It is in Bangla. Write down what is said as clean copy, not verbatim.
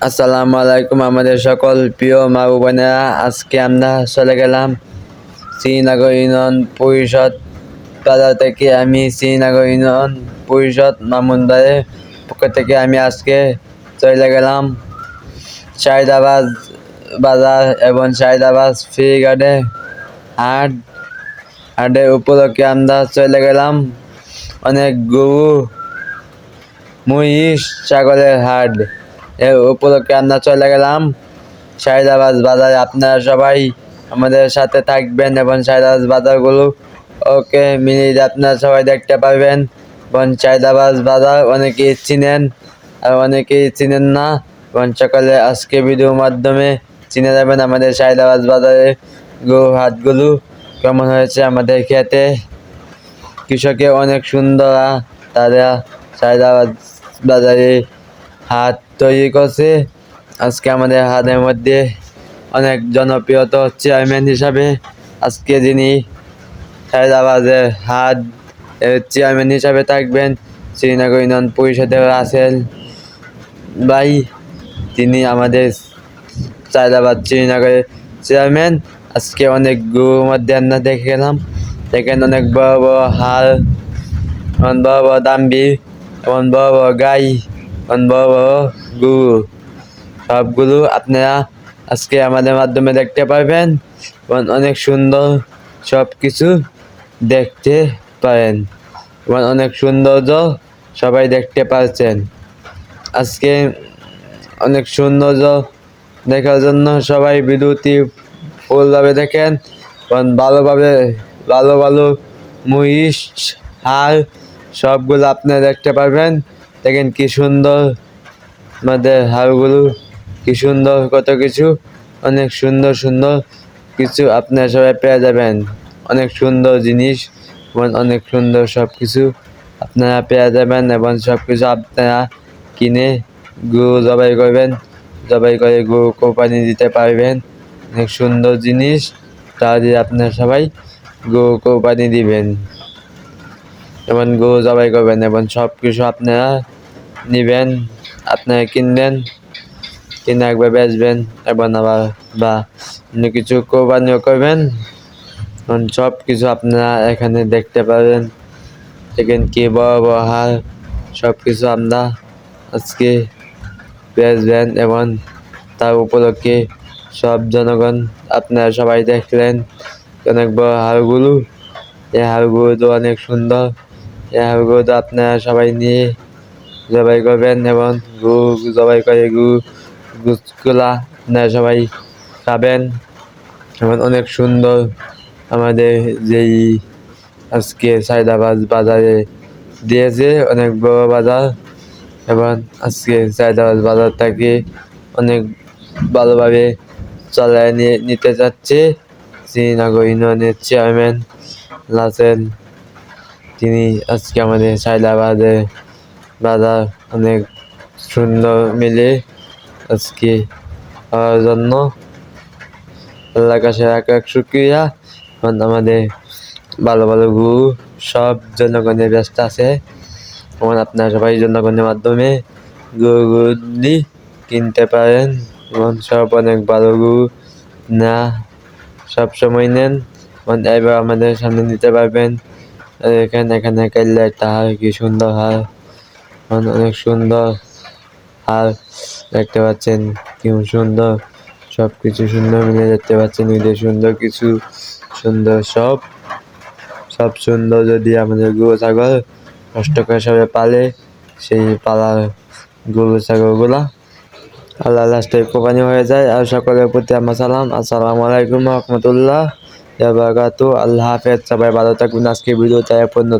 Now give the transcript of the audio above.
আসসালামু আলাইকুম আমাদের সকল প্রিয় মা বোনেরা, আজকে আমরা চলে গেলাম শ্রীনগর ইউনিয়ন পরিষদ বাজার থেকে। আমি শ্রীনগর ইউনিয়ন পরিষদ মামুন ভাইয়ের পক্ষ থেকে আমি আজকে চলে গেলাম শাহিদাবাদ বাজার এবং শাহিদাবাদ ফেরিঘাটে হাটের উপলক্ষে আমরা চলে গেলাম। অনেক গরু, মহিষ, ছাগলের হাট এর উপলক্ষে আমরা চলে গেলাম শাহিদাবাদ বাজারে। আপনারা সবাই আমাদের সাথে থাকবেন এবং শাহিদাবাদ বাজারগুলো মিলিয়ে আপনারা সবাই দেখতে পারবেন। এবং শাহিদাবাদ বাজার অনেকেই চিনেন আর অনেকেই চিনেন না, এবং সকালে আজকে ভিডিওর মাধ্যমে চিনে যাবেন আমাদের শাহিদাবাদ বাজারে গরু হাটগুলো কেমন হয়েছে। আমাদের খেতে কৃষকে অনেক সুন্দর তারা শাহিদাবাদ বাজারে হাট তৈরি করছে। আজকে আমাদের হাটের মধ্যে অনেক জনপ্রিয়তা চেয়ারম্যান হিসাবে আজকে যিনি শাহিদাবাদের হাট চেয়ারম্যান হিসাবে থাকবেন শ্রীনগর ইউনিয়ন পরিষদের রাসেল ভাই। তিনি আমাদের শাহিদাবাদ শ্রীনগরের চেয়ারম্যান। আজকে অনেক গরুর মধ্যে আমরা দেখে গেলাম, দেখেন অনেক বড় বড় হাল, এমন বড় বড় দাম্বি, এমন বড় বড় গাই, এমন বড় বড় গরু, সবগুলো আপনারা আজকে আমাদের মাধ্যমে দেখতে পারবেন এবং অনেক সুন্দর সব কিছু দেখতে পারেন এবং অনেক সৌন্দর্য সবাই দেখতে পাচ্ছেন। আজকে অনেক সৌন্দর্য দেখার জন্য সবাই ভিডিওটি ফুলভাবে দেখেন এবং ভালো ভালো মহিষ, হাড় সবগুলো আপনারা দেখতে পারবেন। দেখেন কি সুন্দর আমাদের হাড়গুলো, কি সুন্দর কত কিছু, অনেক সুন্দর সুন্দর কিছু আপনারা সবাই পেয়ে যাবেন। অনেক সুন্দর জিনিস এবং অনেক সুন্দর সব কিছু আপনারা পেয়ে যাবেন এবং সব কিছু আপনারা কিনে গরু জবাই করবেন, জবাই করে গরু কোরবানি দিতে পারবেন। অনেক সুন্দর জিনিস, তা দিয়ে আপনারা সবাই গরু কোরবানি দিবেন এবং গরু জবাই করবেন এবং সব কিছু আপনারা নেবেন, আপনারা কিনবেন, কিনে একবার বেচবেন এবং আবার বা অন্য কিছু কোরবানিও করবেন। সব কিছু আপনারা এখানে দেখতে পাবেন। দেখেন কি বড় বড় হাড়, সব কিছু আমরা আজকে বেচবেন এবং তার উপলক্ষে সব জনগণ আপনারা সবাই দেখলেন অনেক বড় হাড়গুলো। এই হাড়গুলো তো অনেক সুন্দর, এই হাড়গুলো তো আপনারা সবাই নিয়ে জবাই করবেন এবং গরু জবাই করে গুলা আপনারা সবাই খাবেন এবং অনেক সুন্দর আমাদের যেই আজকে শাহিদাবাদ বাজারে দিয়েছে, অনেক বড় বাজার এবং আজকে শাহিদাবাদ বাজারটাকে অনেক ভালোভাবে চালায় নিতে যাচ্ছে শ্রীনগর ইউনিয়নের চেয়ারম্যান রাসেল। তিনি আজকে আমাদের শাহিদাবাদের বাজার অনেক সুন্দর মিলে আজকে হওয়ার জন্য আল্লাহ কাছে এক শুকরিয়া। আমাদের ভালো ভালো গরু সব জনগণের ব্যস্ত আছে এবং আপনারা সবাই জনগণের মাধ্যমে গরুগুলি কিনতে পারেন এবং সব অনেক ভালো গরু না সবসময় নেন এবং এবার আমাদের সামনে নিতে পারবেন। এখানে কাইলে একটা হার, কি সুন্দর হার, অনেক সুন্দর হার দেখতে পাচ্ছেন, কি সুন্দর সব কিছু সুন্দর মিলে দেখতে পাচ্ছেন। ঈদের সুন্দর কিছু সুন্দর সব সুন্দর। যদি আমাদের গরু ছাগল কষ্ট করে সবাই পালে, সেই পালার গরু ছাগলগুলা আল্লাহ লাস্টে কোরবানি হয়ে যায়। আর সকলের প্রতি আমার সালাম, আসসালামু আলাইকুম রহমতুল্লাহ বারাকাতুহু। আল্লাহ হাফেজ, সবাই ভালো থাকবেন। আজকে ভিডিও চাই পণ্য।